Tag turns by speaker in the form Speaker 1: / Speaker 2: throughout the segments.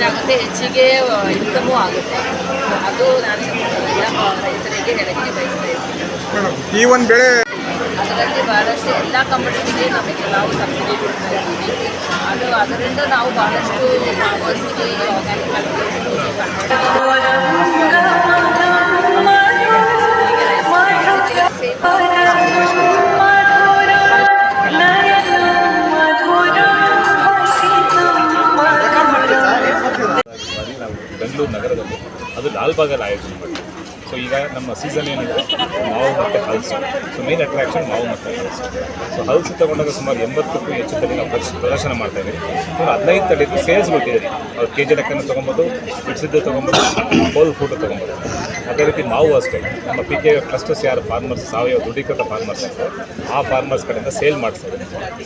Speaker 1: Production ಆಗುತ್ತೆ, ಹೆಚ್ಚಿಗೆ income ಆಗುತ್ತೆ. ಅದು ನಾನು ಎಲ್ಲ ರೈತರಿಗೆ ಹೇಳಕ್ಕೆ ಬಯಸ್ತಾ ಇದ್ದೀನಿ.
Speaker 2: ಈ ಒಂದು ಬೆಳೆ
Speaker 1: ಅದರಲ್ಲಿ ಭಾಳಷ್ಟು ಎಲ್ಲ ಕಂಪನಿಗೆ ನಾವು ಸಬ್ಸಿಡಿ ಕೊಡ್ತಾ ಇದ್ದೀವಿ. ಅದರಿಂದ ನಾವು ಭಾಳಷ್ಟು ಫಾರ್ಮರ್ಸ್ಗೆ
Speaker 3: ನಾವು ಬೆಂಗಳೂರು ನಗರದಲ್ಲಿ ಅದು ಲಾಲ್ಬಾಗಲ್ಲಿ ಆಯೋಜನೆ ಮಾಡ್ತೀವಿ. ಸೊ ಈಗ ನಮ್ಮ ಸೀಸನ್ ಏನಿದೆ ಮಾವು ಮತ್ತು ಹಲಸು. ಸೊ ಮೇನ್ ಅಟ್ರಾಕ್ಷನ್ ಮಾವು ಮತ್ತು ಹಲಸು. ಸೊ ಹಲಸು ತೊಗೊಂಡಾಗ ಸುಮಾರು 80ಕ್ಕೂ ಹೆಚ್ಚು ತಳಿ ನಾವು ಪ್ರದರ್ಶನ ಮಾಡ್ತಾಯಿದ್ದೀವಿ. ಸೊ 15 ತಳಿದು ಸೇಲ್ಸ್ ಕೊಟ್ಟಿದ್ದೀವಿ. ಅವ್ರು ಕೆ ಜಿ ಲೆಕ್ಕನ ತೊಗೊಬೋದು, ಬಿಡಿಸಿದ್ದು ತೊಗೊಬೋದು, ಹೋಲ್ ಫೋಟೋ ತೊಗೊಬೋದು. ಅದೇ ರೀತಿ ಮಾವು ಅಷ್ಟೇ ನಮ್ಮ ಪಿ ಕೆ ಕ್ಲಸ್ಟರ್ಸ್ ಯಾರು ಫಾರ್ಮರ್ಸ್ ಸಾವಯವ ದೃಢೀಕೃತ ಫಾರ್ಮರ್ಸ್ ಅಂತ ಆ ಫಾರ್ಮರ್ಸ್ ಕಡೆಯಿಂದ ಸೇಲ್ ಮಾಡಿಸ್ತಾರೆ.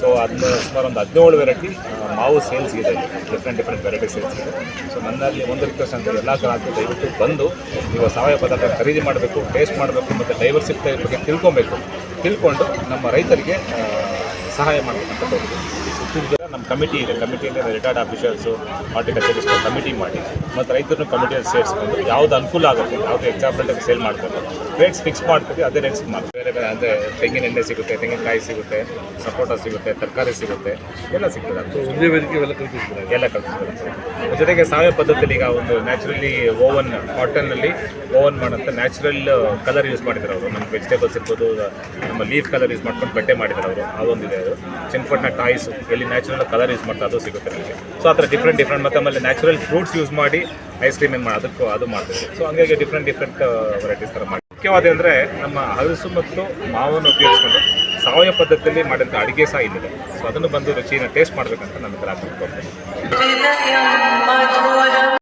Speaker 3: ಸೊ ಅದನ್ನ ಸುಮಾರು ಒಂದು 17 ವೆರೈಟಿ ಮಾವು ಸೇಲ್ಸ್ ಇದೆ, ಡಿಫ್ರೆಂಟ್ ವೆರೈಟಿ ಸೇಲ್ಸ್ ಇದೆ. ಸೊ ನನ್ನಲ್ಲಿ ಒಂದು ರಿಕ್ವೆಸ್ಟ್ ಅಂತ ಎಲ್ಲ ಗ್ರಾಹಕರು ದಯವಿಟ್ಟು ಬಂದು ಈಗ ಸಾವಯವ ಪದಾರ್ಥ ಖರೀದಿ ಮಾಡಬೇಕು, ಟೇಸ್ಟ್ ಮಾಡಬೇಕು ಮತ್ತು ಡೈವರ್ಸಿಟಿ ಬಗ್ಗೆ ತಿಳ್ಕೊಂಡು ನಮ್ಮ ರೈತರಿಗೆ ಸಹಾಯ ಮಾಡಬೇಕಂತ ಹೋಗ್ತೀವಿ. ನಮ್ಮ ಕಮಿಟಿ ಇದೆ, ಕಮಿಟಿಯಲ್ಲಿ ರಿಟೈರ್ಡ್ ಆಫೀಸರ್ಸು ಹಾರ್ಟಿಕಲ್ಚರಿಸ್ಟ್ ಕಮಿಟಿ ಮಾಡಿ ಮತ್ತು ರೈತರನ್ನು ಕಮಿಟಿಯಲ್ಲಿ ಸೇರಿಸ್ಕೊಂಡು ಯಾವ್ದು ಅನುಕೂಲ ಆಗುತ್ತೆ, ಯಾವುದು ಎಕ್ಸಾಂಪಲ್ಟಾಗಿ ಸೇಲ್ ಮಾಡ್ತಾರೆ, ರೇಟ್ಸ್ ಫಿಕ್ಸ್ ಮಾಡ್ತೀವಿ, ಅದೇ ರೇಟ್ಸ್ ಮಾಡ್ತೀವಿ. ಬೇರೆ ಅಂದರೆ ತೆಂಗಿನ ಎಣ್ಣೆ ಸಿಗುತ್ತೆ, ತೆಂಗಿನಕಾಯಿ ಸಿಗುತ್ತೆ, ಸಪೋಟ ಸಿಗುತ್ತೆ, ತರಕಾರಿ ಸಿಗುತ್ತೆ, ಎಲ್ಲ ಸಿಗ್ತದೆ.
Speaker 2: ಒಂದೇ ವೇದಿಕೆ
Speaker 3: ಎಲ್ಲ ಕಲ್ತಿದ್ದಾರೆ. ಜೊತೆಗೆ ಸಾವಯವ ಪದ್ಧತಿಯಲ್ಲಿ ಈಗ ಒಂದು ನ್ಯಾಚುರಲಿ ಓವನ್ ಕಾಟನ್ನಲ್ಲಿ ಓವನ್ ಮಾಡೋಂಥ ನ್ಯಾಚುರಲ್ ಕಲರ್ ಯೂಸ್ ಮಾಡಿದ್ದಾರೆ ಅವರು. ನಮ್ಮ ವೆಜಿಟೇಬಲ್ಸ್ ಇರ್ಬೋದು, ನಮ್ಮ ಲೀಫ್ ಕಲರ್ ಯೂಸ್ ಮಾಡ್ಕೊಂಡು ಬಟ್ಟೆ ಮಾಡಿದ್ದಾರೆ ಅವರು. ಆ ಒಂದಿದೆ. ಅದು ಚಿನ್ಪಟ್ನ ಟಾಯ್ಸು ಎಲ್ಲಿ ನ್ಯಾಚುರಲ್ ಕಲರ್ ಯೂಸ್ ಮಾಡ್ತಾರೆ, ಅದು ಸಿಗುತ್ತೆ ನಮಗೆ. ಸೊ ಆ ಥರ ಡಿಫ್ರೆಂಟ್ ಮತ್ತು ಆಮೇಲೆ ನ್ಯಾಚುರಲ್ ಫ್ರೂಟ್ಸ್ ಯೂಸ್ ಮಾಡಿ ಐಸ್ ಕ್ರೀಮ್ ಏನು ಮಾಡಿ ಅದು ಮಾಡ್ತೀವಿ. ಸೊ ಹಂಗಾಗಿ ಡಿಫ್ರೆಂಟ್ ವೆರೈಟೀಸ್ ಥರ ಮಾಡಿ. ಮುಖ್ಯವಾದ ಅಂದರೆ ನಮ್ಮ ಹಲಸು ಮತ್ತು ಮಾವನ್ನು ಉಪಯೋಗಿಸ್ಕೊಂಡು ಸಾವಯವ ಪದ್ಧತಿಯಲ್ಲಿ ಮಾಡಿದಂಥ ಅಡುಗೆ ಸಹ ಇಲ್ಲಿದೆ. ಸೊ ಅದನ್ನು ಬಂದು ರುಚಿಯನ್ನು ಟೇಸ್ಟ್ ಮಾಡಬೇಕಂತ ನನ್ನ ಗ್ರಾಹಕರಿಗೆ